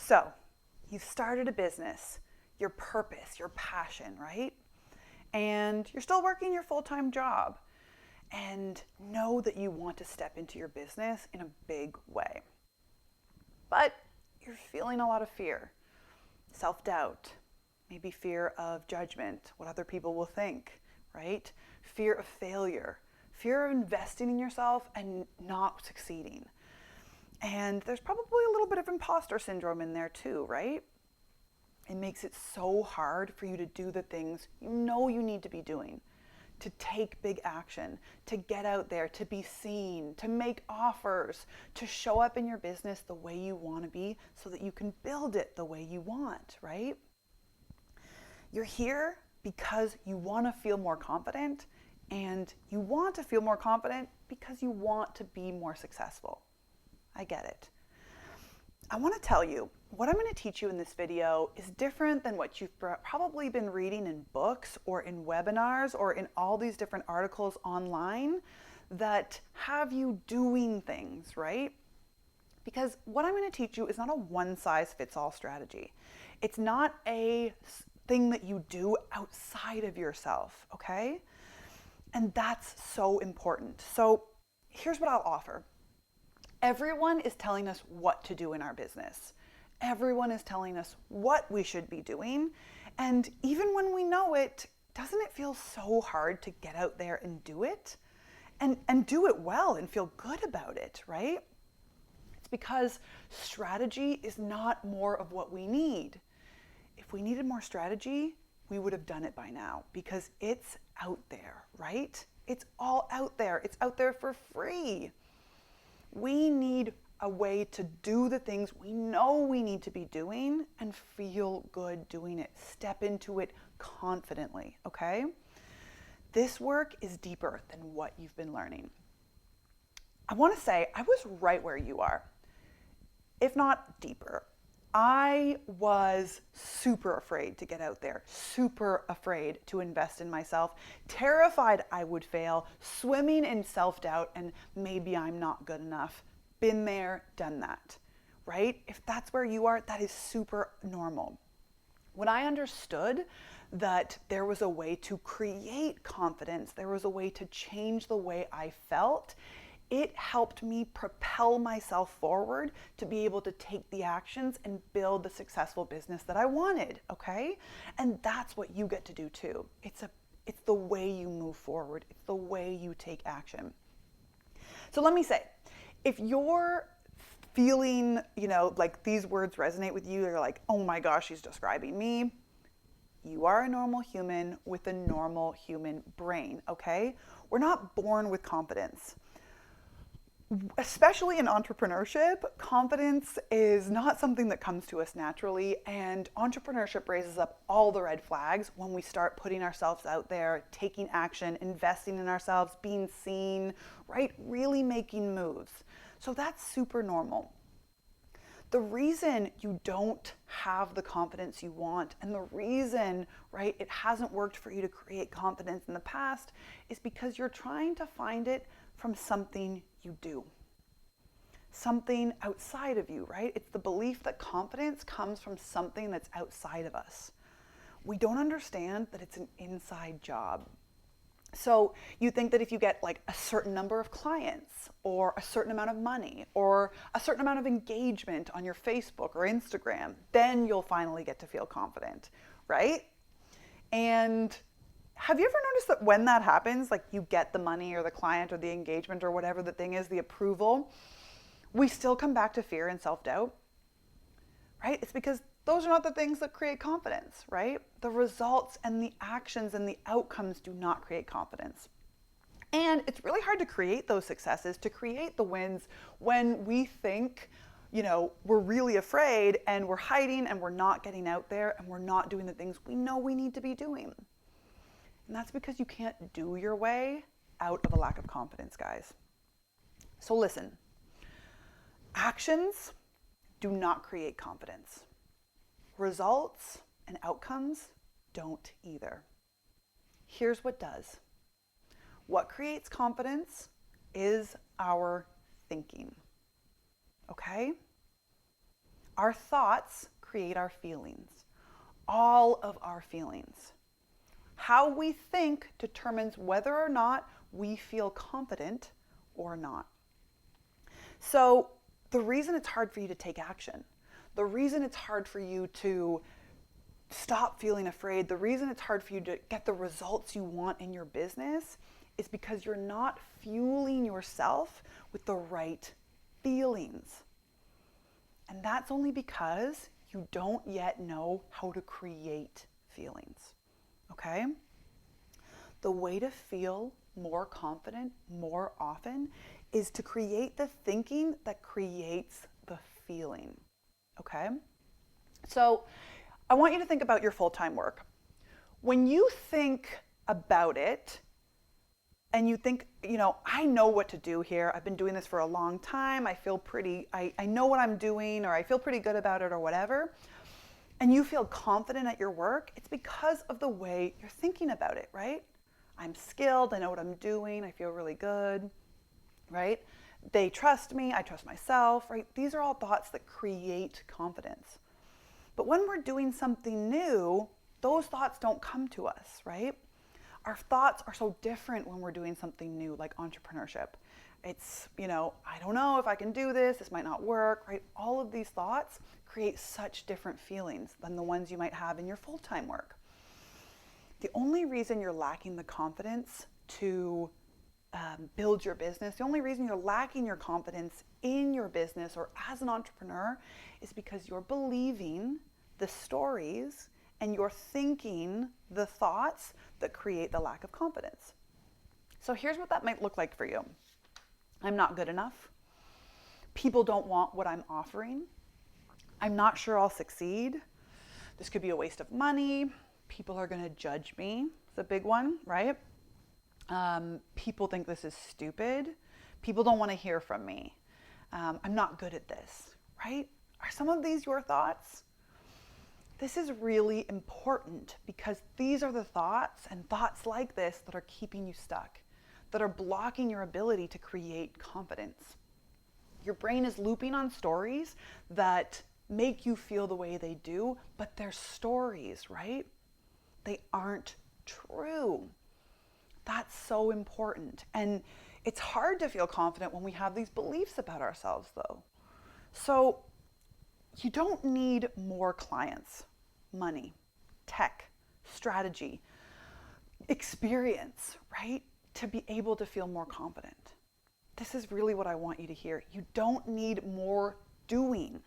So, you've started a business, your purpose, your passion, right? And you're still working your full-time job and know that you want to step into your business in a big way. But you're feeling a lot of fear, self-doubt, maybe fear of judgment, what other people will think, right? Fear of failure, fear of investing in yourself and not succeeding. And there's probably a little bit of imposter syndrome in there too, right? It makes it so hard for you to do the things you know you need to be doing, to take big action, to get out there, to be seen, to make offers, to show up in your business the way you want to be so that you can build it the way you want, right? You're here because you want to feel more confident, and you want to feel more confident because you want to be more successful. I get it. I want to tell you, what I'm going to teach you in this video is different than what you've probably been reading in books or in webinars or in all these different articles online that have you doing things, right? Because what I'm going to teach you is not a one-size-fits-all strategy. It's not a thing that you do outside of yourself, okay? And that's so important. So here's what I'll offer. Everyone is telling us what to do in our business. Everyone is telling us what we should be doing. And even when we know it, doesn't it feel so hard to get out there and do it? And do it well and feel good about it, right? It's because strategy is not more of what we need. If we needed more strategy, we would have done it by now because it's out there, right? It's all out there. It's out there for free. We need a way to do the things we know we need to be doing and feel good doing it. Step into it confidently, okay? This work is deeper than what you've been learning. I want to say I was right where you are, if not deeper. I was super afraid to get out there, super afraid to invest in myself, terrified I would fail, swimming in self-doubt and maybe I'm not good enough. Been there, done that, right? If that's where you are, that is super normal. When I understood that there was a way to create confidence, there was a way to change the way I felt, it helped me propel myself forward to be able to take the actions and build the successful business that I wanted, okay? And that's what you get to do too. It's the way you move forward. It's the way you take action. So let me say, if you're feeling, like these words resonate with you, you're like, oh my gosh, she's describing me. You are a normal human with a normal human brain, okay? We're not born with confidence. Especially in entrepreneurship, confidence is not something that comes to us naturally, and entrepreneurship raises up all the red flags when we start putting ourselves out there, taking action, investing in ourselves, being seen, right? Really making moves. So that's super normal. The reason you don't have the confidence you want and the reason, right, it hasn't worked for you to create confidence in the past is because you're trying to find it from something you do. Something outside of you, right? It's the belief that confidence comes from something that's outside of us. We don't understand that it's an inside job. So you think that if you get like a certain number of clients or a certain amount of money or a certain amount of engagement on your Facebook or Instagram, then you'll finally get to feel confident, right? And have you ever noticed that when that happens, like you get the money or the client or the engagement or whatever the thing is, the approval, we still come back to fear and self-doubt, right? It's because those are not the things that create confidence, right? The results and the actions and the outcomes do not create confidence. And it's really hard to create those successes, to create the wins when we think, we're really afraid and we're hiding and we're not getting out there and we're not doing the things we know we need to be doing. And that's because you can't do your way out of a lack of confidence, guys. So listen, actions do not create confidence. Results and outcomes don't either. Here's what does. What creates confidence is our thinking. Okay? Our thoughts create our feelings, all of our feelings. How we think determines whether or not we feel confident or not. So the reason it's hard for you to take action, the reason it's hard for you to stop feeling afraid, the reason it's hard for you to get the results you want in your business is because you're not fueling yourself with the right feelings. And that's only because you don't yet know how to create feelings. Okay? The way to feel more confident more often is to create the thinking that creates the feeling. Okay? So I want you to think about your full-time work. When you think about it and you think, I know what to do here. I've been doing this for a long time. I feel I know what I'm doing, or I feel pretty good about it, or whatever. And you feel confident at your work, it's because of the way you're thinking about it, right? I'm skilled, I know what I'm doing, I feel really good, right? They trust me, I trust myself, right? These are all thoughts that create confidence. But when we're doing something new, those thoughts don't come to us, right? Our thoughts are so different when we're doing something new, like entrepreneurship. It's, I don't know if I can do this might not work, right? All of these thoughts create such different feelings than the ones you might have in your full-time work. The only reason you're lacking the confidence to build your business, the only reason you're lacking your confidence in your business or as an entrepreneur is because you're believing the stories and you're thinking the thoughts that create the lack of confidence. So here's what that might look like for you. I'm not good enough. People don't want what I'm offering. I'm not sure I'll succeed. This could be a waste of money. People are going to judge me. It's a big one, right? People think this is stupid. People don't want to hear from me. I'm not good at this, right? Are some of these your thoughts? This is really important because these are the thoughts and thoughts like this that are keeping you stuck, that are blocking your ability to create confidence. Your brain is looping on stories that make you feel the way they do, but they're stories, right? They aren't true. That's so important. And it's hard to feel confident when we have these beliefs about ourselves, though. So you don't need more clients, money, tech, strategy, experience, right? To be able to feel more confident. This is really what I want you to hear. You don't need more doing.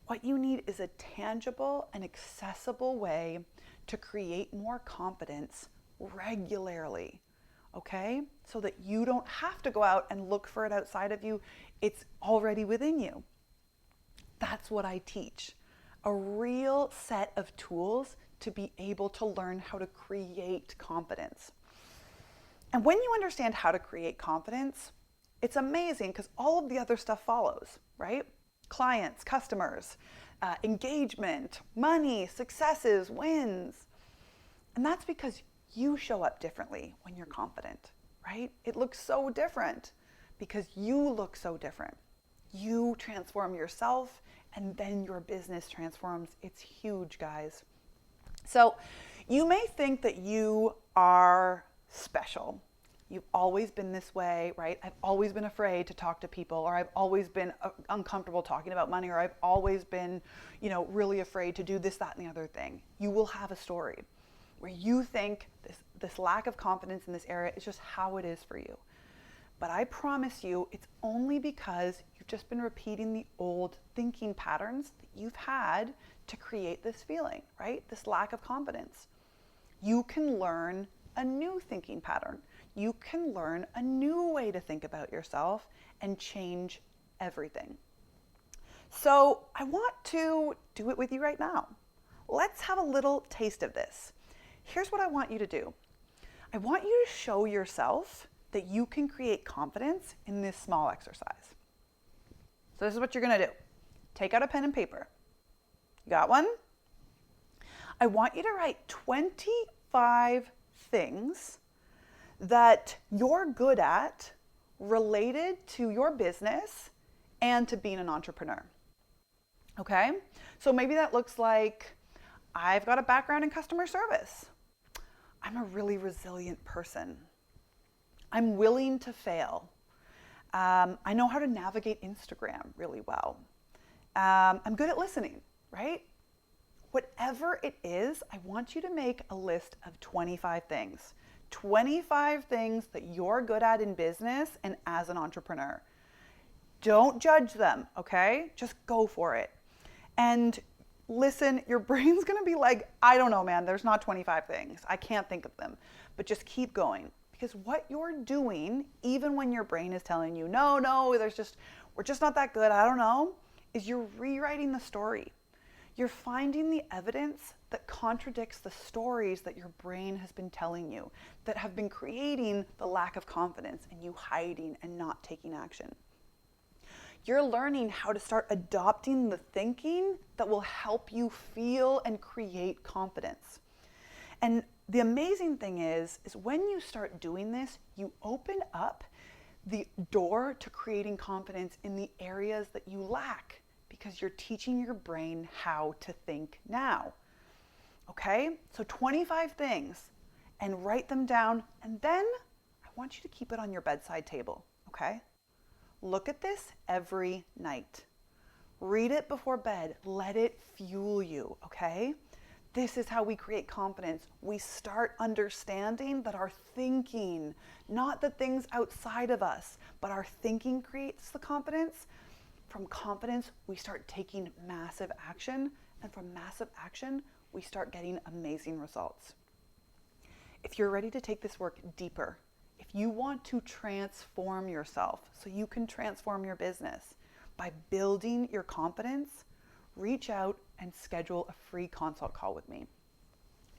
What you need is a tangible and accessible way to create more confidence regularly, okay? So that you don't have to go out and look for it outside of you. It's already within you. That's what I teach. A real set of tools to be able to learn how to create confidence. And when you understand how to create confidence, it's amazing because all of the other stuff follows, right? Clients, customers, engagement, money, successes, wins. And that's because you show up differently when you're confident, right? It looks so different because you look so different. You transform yourself and then your business transforms. It's huge, guys. So you may think that you are special. You've always been this way, right? I've always been afraid to talk to people, or I've always been uncomfortable talking about money, or I've always been, really afraid to do this, that, and the other thing. You will have a story where you think this lack of confidence in this area is just how it is for you. But I promise you, it's only because you've just been repeating the old thinking patterns that you've had to create this feeling, right? This lack of confidence. You can learn a new thinking pattern. You can learn a new way to think about yourself and change everything. So I want to do it with you right now. Let's have a little taste of this. Here's what I want you to do. I want you to show yourself that you can create confidence in this small exercise. So this is what you're going to do. Take out a pen and paper. You got one? I want you to write 25 things that you're good at related to your business and to being an entrepreneur. Okay? So maybe that looks like I've got a background in customer service. I'm a really resilient person. I'm willing to fail. I know how to navigate Instagram really well. I'm good at listening, right? Whatever it is, I want you to make a list of 25 things. 25 things that you're good at in business and as an entrepreneur. Don't judge them, okay? Just go for it. And listen, your brain's gonna be like, I don't know, man, there's not 25 things. I can't think of them. But just keep going. Because what you're doing, even when your brain is telling you, no, we're just not that good, I don't know, is you're rewriting the story. You're finding the evidence that contradicts the stories that your brain has been telling you, that have been creating the lack of confidence and you hiding and not taking action. You're learning how to start adopting the thinking that will help you feel and create confidence. And the amazing thing is when you start doing this, you open up the door to creating confidence in the areas that you lack because you're teaching your brain how to think now. Okay? So 25 things and write them down, and then I want you to keep it on your bedside table, okay? Look at this every night. Read it before bed. Let it fuel you, okay? This is how we create confidence. We start understanding that our thinking, not the things outside of us, but our thinking creates the confidence. From confidence, we start taking massive action. And from massive action, we start getting amazing results. If you're ready to take this work deeper, if you want to transform yourself so you can transform your business by building your confidence, reach out and schedule a free consult call with me.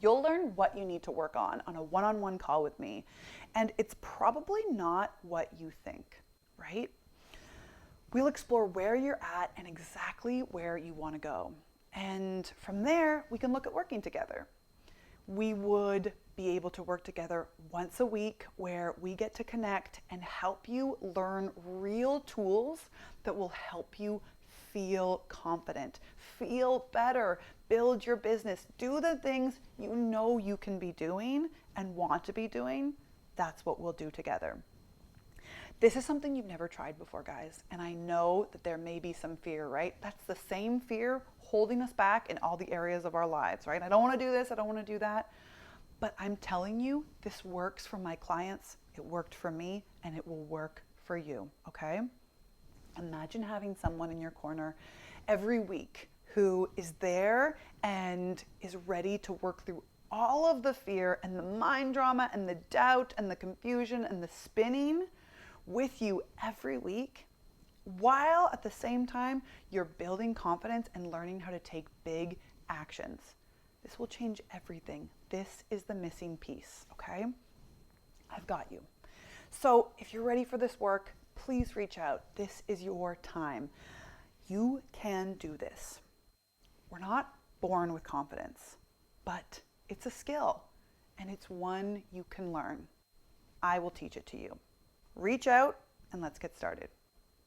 You'll learn what you need to work on a one-on-one call with me, and it's probably not what you think, right? We'll explore where you're at and exactly where you want to go. And from there, we can look at working together. We would be able to work together once a week where we get to connect and help you learn real tools that will help you feel confident, feel better, build your business, do the things you know you can be doing and want to be doing. That's what we'll do together. This is something you've never tried before, guys, and I know that there may be some fear, right? That's the same fear holding us back in all the areas of our lives, right? I don't want to do this, I don't want to do that. But I'm telling you, this works for my clients, it worked for me, and it will work for you, okay? Imagine having someone in your corner every week who is there and is ready to work through all of the fear and the mind drama and the doubt and the confusion and the spinning with you every week, while at the same time you're building confidence and learning how to take big actions. This will change everything. This is the missing piece, okay? I've got you. So if you're ready for this work, please reach out. This is your time. You can do this. We're not born with confidence, but it's a skill and it's one you can learn. I will teach it to you. Reach out and let's get started.